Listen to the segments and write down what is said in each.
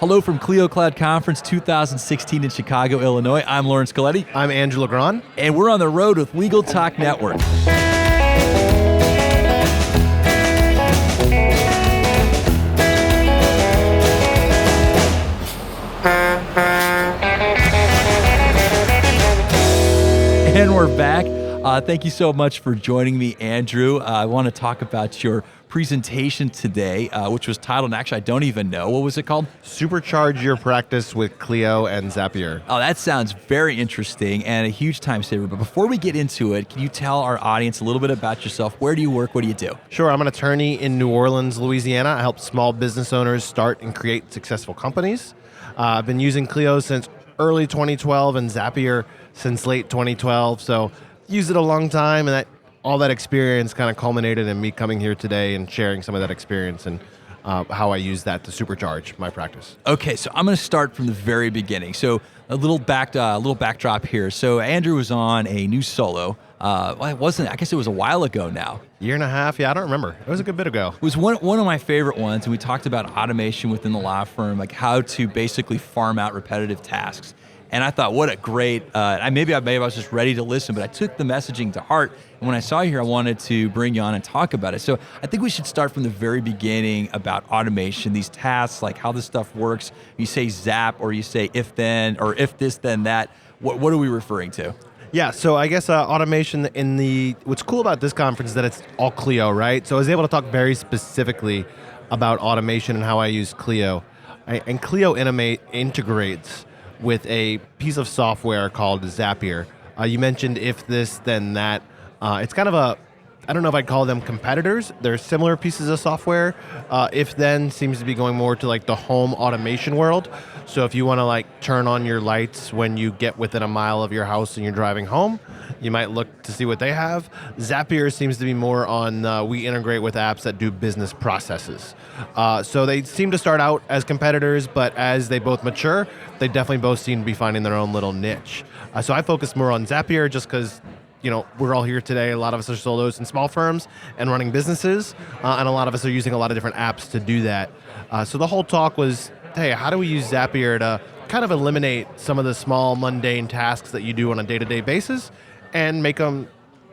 Hello from Clio Cloud Conference 2016 in Chicago, Illinois. I'm Laurence Colletti. I'm Andrew Legrand. And we're on the road with Legal Talk Network. And we're back. Thank you so much for joining me, Andrew. I want to talk about your presentation today, which was titled, and actually I don't even know, what was it called? Supercharge your practice with Clio and Zapier. Oh, that sounds very interesting and a huge time saver. But before we get into it, can you tell our audience a little bit about yourself? Where do you work? What do you do? Sure, I'm an attorney in New Orleans, Louisiana. I help small business owners start and create successful companies. I've been using Clio since early 2012 and Zapier since late 2012. So used it a long time, and all that experience kind of culminated in me coming here today and sharing some of that experience and how I use that to supercharge my practice. Okay, so I'm going to start from the very beginning. So a little backdrop here. So Andrew was on a new solo. Well, it wasn't. I guess it was a while ago now. Year and a half? Yeah, I don't remember. It was a good bit ago. It was one of my favorite ones, and we talked about automation within the law firm, like how to basically farm out repetitive tasks. And I thought, what a great, maybe I was just ready to listen, but I took the messaging to heart. And when I saw you here, I wanted to bring you on and talk about it. So I think we should start from the very beginning about automation, these tasks, like how this stuff works. You say zap, or you say if then, or if this, then that. What are we referring to? Yeah, so I guess automation what's cool about this conference is that it's all Clio, right? So I was able to talk very specifically about automation and how I use Clio. And Clio integrates with a piece of software called Zapier. You mentioned if this, then that. It's kind of I don't know if I'd call them competitors. They're similar pieces of software. If then seems to be going more to like the home automation world. So if you want to like turn on your lights when you get within a mile of your house and you're driving home, you might look to see what they have. Zapier seems to be more on we integrate with apps that do business processes. So they seem to start out as competitors, but as they both mature, they definitely both seem to be finding their own little niche. So I focus more on Zapier just because we're all here today. A lot of us are solos in small firms and running businesses, and a lot of us are using a lot of different apps to do that. So the whole talk was, hey, how do we use Zapier to kind of eliminate some of the small, mundane tasks that you do on a day-to-day basis and make them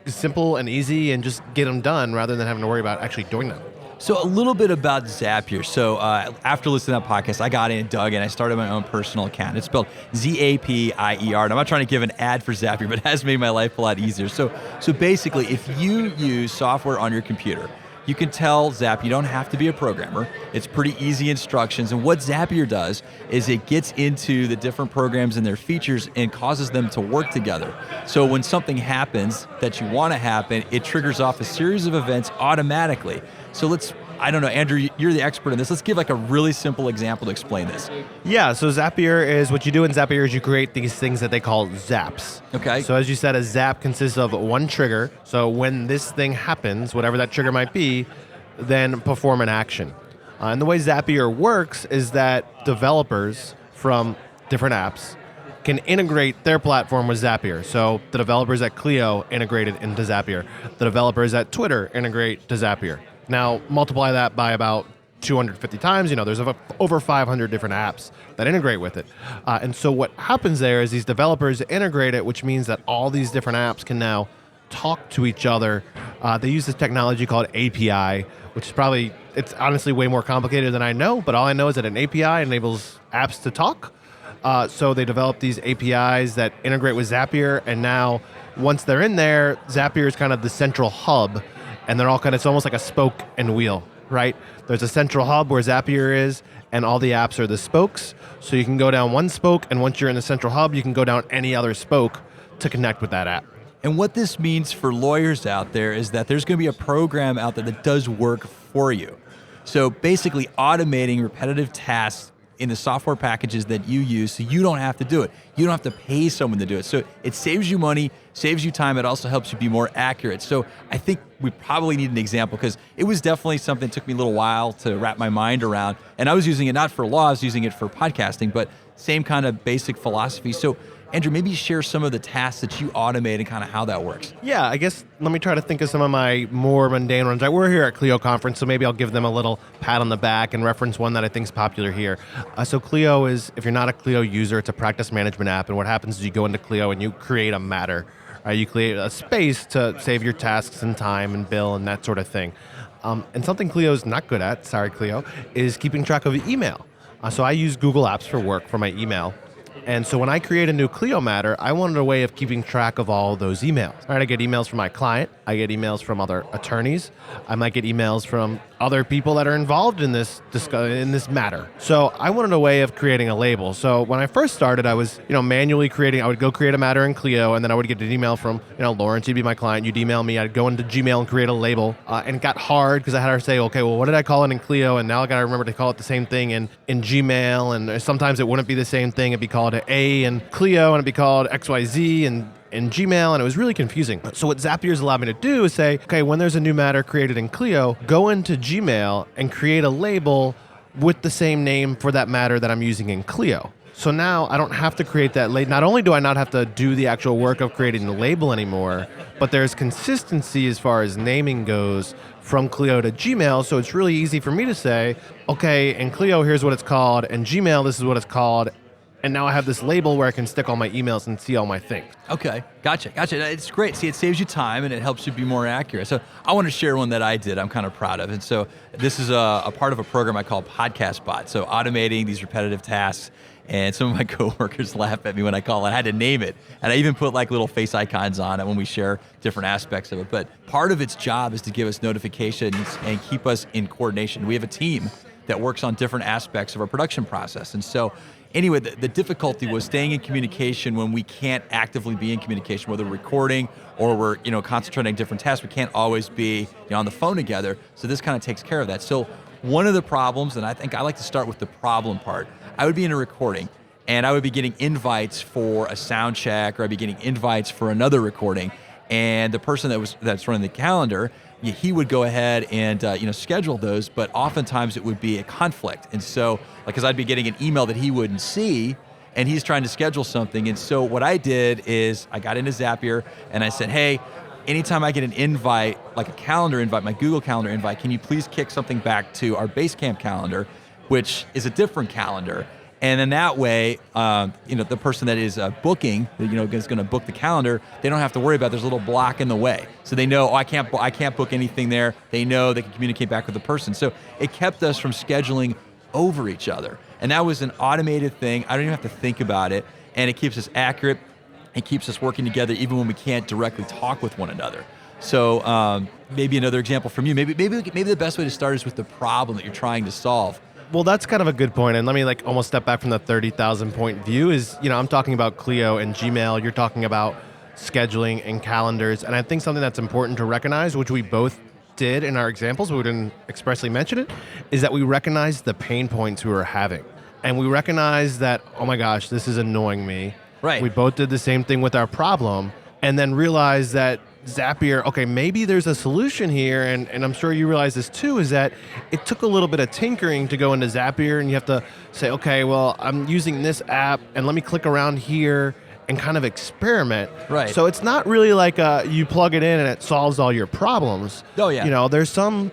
simple and easy and just get them done rather than having to worry about actually doing them. So a little bit about Zapier. So after listening to that podcast, I got in, dug in, I started my own personal account. It's spelled Zapier. And I'm not trying to give an ad for Zapier, but it has made my life a lot easier. So basically, if you use software on your computer, you can tell Zapier you don't have to be a programmer. It's pretty easy instructions. And what Zapier does is it gets into the different programs and their features and causes them to work together. So when something happens that you want to happen, it triggers off a series of events automatically. So I don't know, Andrew, you're the expert in this. Let's give like a really simple example to explain this. Yeah, so Zapier is, what you do in Zapier is you create these things that they call zaps. Okay. So as you said, a zap consists of one trigger. So when this thing happens, whatever that trigger might be, then perform an action. And the way Zapier works is that developers from different apps can integrate their platform with Zapier. So the developers at Clio integrated into Zapier. The developers at Twitter integrate to Zapier. Now, multiply that by about 250 times. There's over 500 different apps that integrate with it. And so what happens there is these developers integrate it, which means that all these different apps can now talk to each other. They use this technology called API, which is it's honestly way more complicated than I know, but all I know is that an API enables apps to talk. So they develop these APIs that integrate with Zapier, and now once they're in there, Zapier is kind of the central hub. And they're all it's almost like a spoke and wheel, right? There's a central hub where Zapier is, and all the apps are the spokes. So you can go down one spoke, and once you're in the central hub, you can go down any other spoke to connect with that app. And what this means for lawyers out there is that there's going to be a program out there that does work for you. So basically automating repetitive tasks in the software packages that you use, so you don't have to do it. You don't have to pay someone to do it. So it saves you money, saves you time. It also helps you be more accurate. So I think we probably need an example, because it was definitely something that took me a little while to wrap my mind around. And I was using it not for law, I was using it for podcasting, but same kind of basic philosophy. So Andrew, maybe share some of the tasks that you automate and kind of how that works. Yeah, I guess let me try to think of some of my more mundane ones. We're here at Clio conference, so maybe I'll give them a little pat on the back and reference one that I think is popular here. So Clio is, if you're not a Clio user, it's a practice management app, and what happens is you go into Clio and you create a matter. You create a space to save your tasks and time and bill and that sort of thing. And something Clio's not good at, sorry Clio, is keeping track of email. So I use Google Apps for work for my email. And so when I create a new Clio matter, I wanted a way of keeping track of all those emails. All right, I get emails from my client. I get emails from other attorneys. I might get emails from other people that are involved in this matter. So I wanted a way of creating a label. So when I first started, I was manually creating. I would go create a matter in Clio, and then I would get an email from Laurence. You'd be my client. You'd email me. I'd go into Gmail and create a label. And it got hard because I had to say, okay, well, what did I call it in Clio? And now I got to remember to call it the same thing in Gmail. And sometimes it wouldn't be the same thing. It'd be called A in Clio, and it'd be called XYZ in Gmail, and it was really confusing. So what Zapier's allowed me to do is say, okay, when there's a new matter created in Clio, go into Gmail and create a label with the same name for that matter that I'm using in Clio. So now I don't have to create that label. Not only do I not have to do the actual work of creating the label anymore, but there's consistency as far as naming goes from Clio to Gmail, so it's really easy for me to say, okay, in Clio, here's what it's called, and Gmail, this is what it's called, and now I have this label where I can stick all my emails and see all my things. Okay, gotcha. It's great. See, it saves you time and it helps you be more accurate. So I want to share one that I did I'm kind of proud of. And so this is a part of a program I call Podcast Bot. So automating these repetitive tasks. And some of my coworkers laugh at me when I call it. I had to name it. And I even put like little face icons on it when we share different aspects of it. But part of its job is to give us notifications and keep us in coordination. We have a team that works on different aspects of our production process. And so anyway, the difficulty was staying in communication when we can't actively be in communication, whether we're recording or we're concentrating on different tasks. We can't always be on the phone together. So this kind of takes care of that. So one of the problems, and I think I like to start with the problem part, I would be in a recording and I would be getting invites for a sound check, or I'd be getting invites for another recording. And the person that's running the calendar, he would go ahead and schedule those, but oftentimes it would be a conflict. And so, because I'd be getting an email that he wouldn't see, and he's trying to schedule something. And so what I did is I got into Zapier and I said, hey, anytime I get an invite, like a calendar invite, my Google Calendar invite, can you please kick something back to our Basecamp calendar, which is a different calendar? And then that way, the person that is booking, is going to book the calendar, they don't have to worry about there's a little block in the way. So they know, I can't book anything there. They know they can communicate back with the person. So it kept us from scheduling over each other. And that was an automated thing. I don't even have to think about it. And it keeps us accurate. It keeps us working together even when we can't directly talk with one another. So maybe another example from you. Maybe the best way to start is with the problem that you're trying to solve. Well, that's kind of a good point. And let me almost step back from the 30,000 point view is, I'm talking about Clio and Gmail. You're talking about scheduling and calendars. And I think something that's important to recognize, which we both did in our examples, but we didn't expressly mention it, is that we recognize the pain points we were having. And we recognize that, oh my gosh, this is annoying me. Right. We both did the same thing with our problem, and then realized that Zapier, okay, maybe there's a solution here, and I'm sure you realize this too, is that it took a little bit of tinkering to go into Zapier, and you have to say, okay, well, I'm using this app, and let me click around here and kind of experiment. Right. So it's not really like you plug it in and it solves all your problems. Oh, yeah. There's some,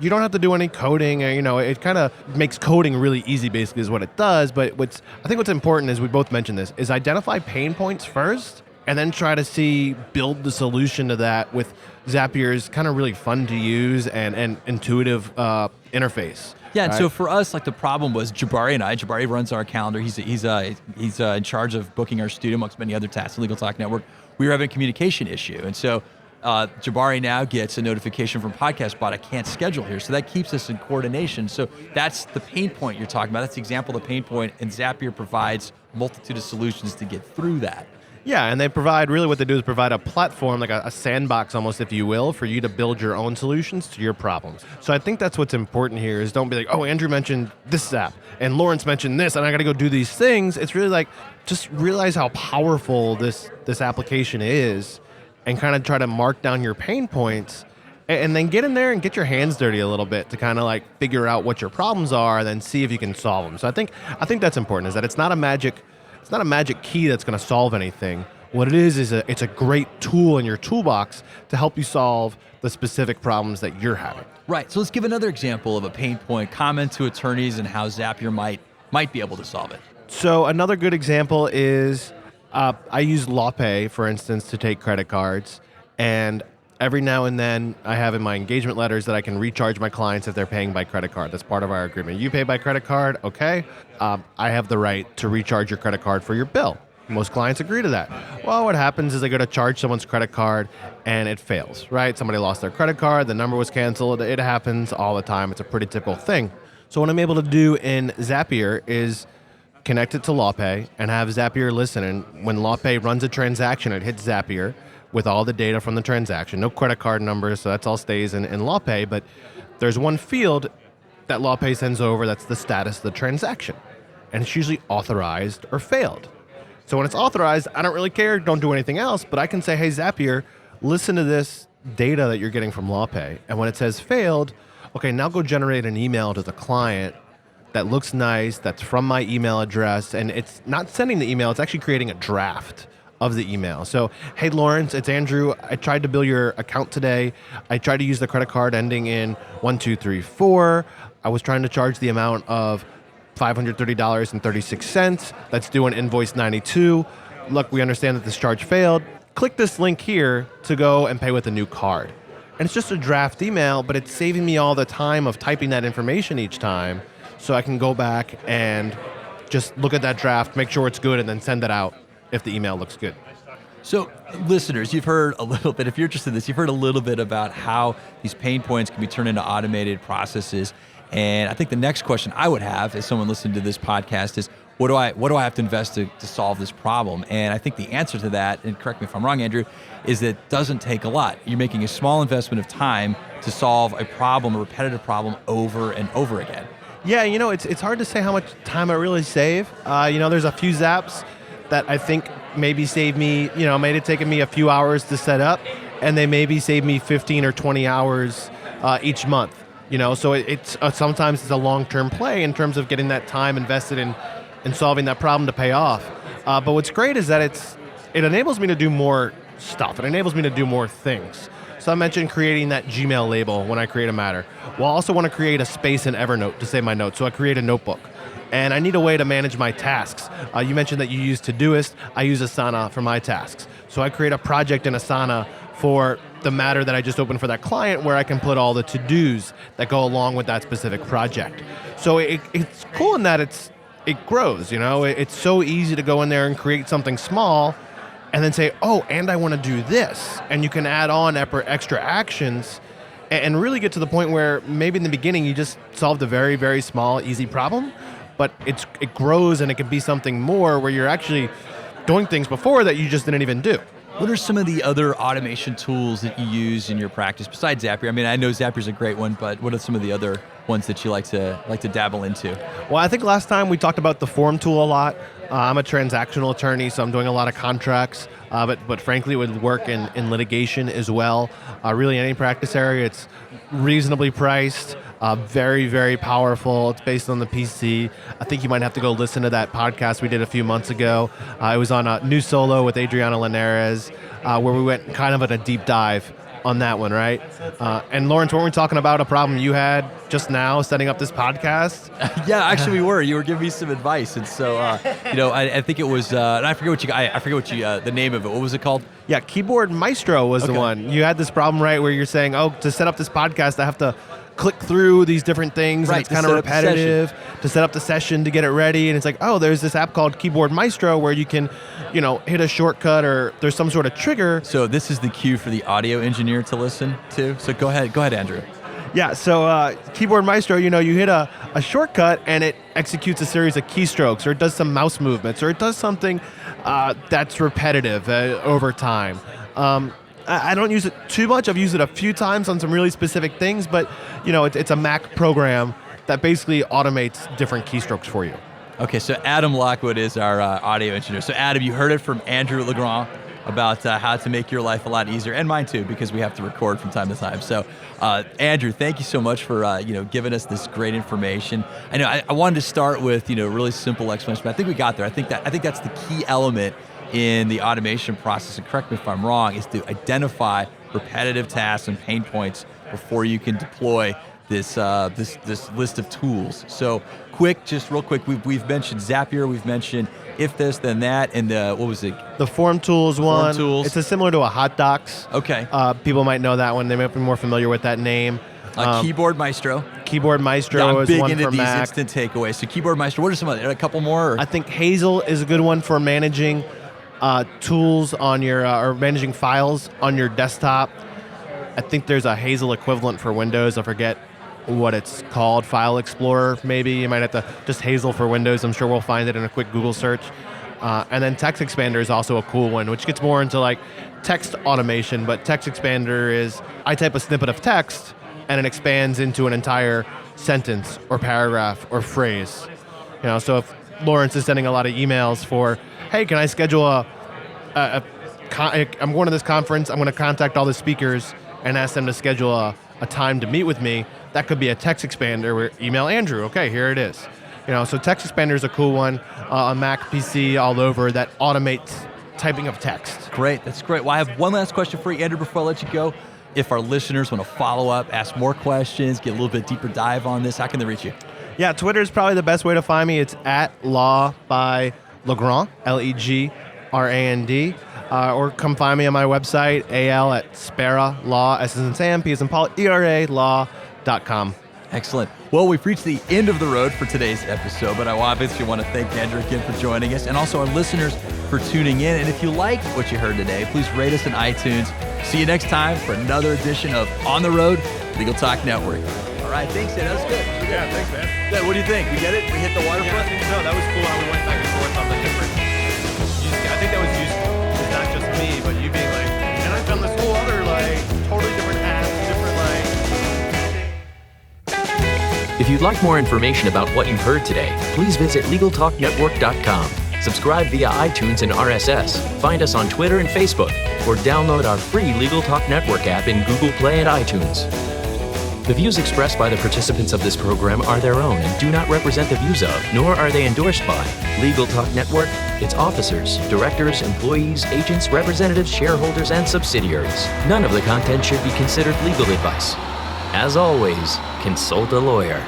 you don't have to do any coding, it kind of makes coding really easy, basically, is what it does. But I think what's important is, we both mentioned this, is identify pain points first, and then try to build the solution to that with Zapier's kind of really fun to use and intuitive interface. Yeah, and right? so for us, the problem was Jabari and I. Jabari runs our calendar. He's in charge of booking our studio, amongst many other tasks, Legal Talk Network. We were having a communication issue, and so Jabari now gets a notification from Podcast Bot, I can't schedule here. So that keeps us in coordination. So that's the pain point you're talking about. That's the example of the pain point, and Zapier provides a multitude of solutions to get through that. Yeah, and they provide, really what they do is provide a platform, like a sandbox almost, if you will, for you to build your own solutions to your problems. So I think that's what's important here, is don't be like, oh, Andrew mentioned this app, and Laurence mentioned this, and I got to go do these things. It's really like, just realize how powerful this application is, and kind of try to mark down your pain points, and then get in there and get your hands dirty a little bit to kind of figure out what your problems are, and then see if you can solve them. So I think that's important, is that it's not a magic It's not a magic key that's going to solve anything. What it is it's a great tool in your toolbox to help you solve the specific problems that you're having. Right. So let's give another example of a pain point common to attorneys and how Zapier might be able to solve it. So another good example is I use LawPay, for instance, to take credit cards. And every now and then I have in my engagement letters that I can recharge my clients if they're paying by credit card. That's part of our agreement. You pay by credit card, okay. I have the right to recharge your credit card for your bill. Most clients agree to that. Well, what happens is they go to charge someone's credit card and it fails, right? Somebody lost their credit card, the number was canceled. It happens all the time. It's a pretty typical thing. So what I'm able to do in Zapier is connect it to LawPay and have Zapier listen. And when LawPay runs a transaction, it hits Zapier with all the data from the transaction. No credit card numbers, so that's all stays in LawPay. But there's one field that LawPay sends over that's the status of the transaction. And it's usually authorized or failed. So when it's authorized, I don't really care, don't do anything else, but I can say, hey, Zapier, listen to this data that you're getting from LawPay. And when it says failed, okay, now go generate an email to the client that looks nice, that's from my email address, and it's not sending the email, it's actually creating a draft of the email. So, hey, Laurence, it's Andrew. I tried to bill your account today. I tried to use the credit card ending in 1234. I was trying to charge the amount of $530.36. That's due on invoice 92. Look, we understand that this charge failed. Click this link here to go and pay with a new card. And it's just a draft email, but it's saving me all the time of typing that information each time, so I can go back and just look at that draft, make sure it's good, and then send it out if the email looks good. So listeners, you've heard a little bit, if you're interested in this, you've heard a little bit about how these pain points can be turned into automated processes. And I think the next question I would have as someone listening to this podcast is, what do I have to invest to solve this problem? And I think the answer to that, and correct me if I'm wrong, Andrew, is that it doesn't take a lot. You're making a small investment of time to solve a problem, a repetitive problem, over and over again. Yeah, it's hard to say how much time I really save. There's a few zaps that I think maybe save me, made it taken me a few hours to set up, and they maybe save me 15 or 20 hours each month. So it's sometimes it's a long-term play in terms of getting that time invested in solving that problem to pay off. But what's great is that it enables me to do more stuff. It enables me to do more things. So I mentioned creating that Gmail label when I create a matter. Well, I also want to create a space in Evernote to save my notes. So I create a notebook. And I need a way to manage my tasks. You mentioned that you use Todoist. I use Asana for my tasks. So I create a project in Asana for the matter that I just opened for that client, where I can put all the to-dos that go along with that specific project. So it's cool in that it grows, It's so easy to go in there and create something small and then say, oh, and I want to do this. And you can add on extra actions and really get to the point where maybe in the beginning you just solved a very, very small, easy problem, but it grows and it can be something more where you're actually doing things before that you just didn't even do. What are some of the other automation tools that you use in your practice besides Zapier? I mean, I know Zapier's a great one, but what are some of the other ones that you like to dabble into? Well, I think last time we talked about the form tool a lot. I'm a transactional attorney, so I'm doing a lot of contracts, but frankly, it would work in litigation as well. Really, any practice area, it's reasonably priced, very, very powerful. It's based on the PC. I think you might have to go listen to that podcast we did a few months ago. It was on a New Solo with Adriana Linares, where we went kind of in a deep dive on that one, right? And Laurence, weren't we talking about a problem you had just now setting up this podcast? Yeah, actually we were. You were giving me some advice, and so I think it was. And I forget the name of it. What was it called? Yeah, Keyboard Maestro was the one. You had this problem, right, where you're saying, oh, to set up this podcast, I have to click through these different things, right, and it's kind of repetitive to set up the session to get it ready. And it's like, oh, there's this app called Keyboard Maestro where you can, hit a shortcut or there's some sort of trigger. So this is the cue for the audio engineer to listen to. So go ahead, Andrew. Yeah, so Keyboard Maestro, you hit a shortcut and it executes a series of keystrokes, or it does some mouse movements, or it does something that's repetitive over time. I don't use it too much. I've used it a few times on some really specific things, but it's a Mac program that basically automates different keystrokes for you. Okay, so Adam Lockwood is our audio engineer. So Adam, you heard it from Andrew Legrand. about how to make your life a lot easier, and mine too, because we have to record from time to time. So, Andrew, thank you so much for giving us this great information. I know I wanted to start with really simple explanation, but I think we got there. I think that's the key element in the automation process. And correct me if I'm wrong, is to identify repetitive tasks and pain points before you can deploy this list of tools. So real quick, we've mentioned Zapier, we've mentioned if this then that, and what was it? The form tools one. Tools. It's similar to a hot docs. Okay. People might know that one. They might be more familiar with that name. Keyboard Maestro. Keyboard Maestro I'm is big one into for these Mac. instant takeaways. So Keyboard Maestro. What are some other? A couple more? Or? I think Hazel is a good one for managing tools on your or managing files on your desktop. I think there's a Hazel equivalent for Windows. I forget what it's called. File Explorer, maybe. You might have to just Hazel for Windows. I'm sure we'll find it in a quick Google search. And then Text Expander is also a cool one, which gets more into like text automation. But Text Expander is I type a snippet of text and it expands into an entire sentence or paragraph or phrase. So if Laurence is sending a lot of emails for, hey, can I schedule I'm going to this conference, I'm going to contact all the speakers and ask them to schedule a time to meet with me. That could be a text expander where email Andrew. Okay, here it is. So text expander is a cool one on Mac, PC, all over that automates typing of text. Great, that's great. Well, I have one last question for you, Andrew, before I let you go. If our listeners want to follow up, ask more questions, get a little bit deeper dive on this, how can they reach you? Yeah, Twitter is probably the best way to find me. It's at Law by Legrand, Legrand. Or come find me on my website, al at Spera Law, S as in Sam, P as in Paul, ERA law.com. Excellent. Well, we've reached the end of the road for today's episode, but I obviously want to thank Andrew again for joining us and also our listeners for tuning in. And if you liked what you heard today, please rate us on iTunes. See you next time for another edition of On the Road Legal Talk Network. All right, thanks, Ed. That was good. Yeah, thanks, man. Ed, what do you think? We get it? We hit the waterfront? Yeah, I think so. That was cool how we went back and forth on the different use case. I think that was useful. It's not just me, but you being like, and I've done this whole other, totally different apps, different, If you'd like more information about what you've heard today, please visit LegalTalkNetwork.com. Subscribe via iTunes and RSS. Find us on Twitter and Facebook, or download our free Legal Talk Network app in Google Play and iTunes. The views expressed by the participants of this program are their own and do not represent the views of, nor are they endorsed by, Legal Talk Network, its officers, directors, employees, agents, representatives, shareholders, and subsidiaries. None of the content should be considered legal advice. As always, consult a lawyer.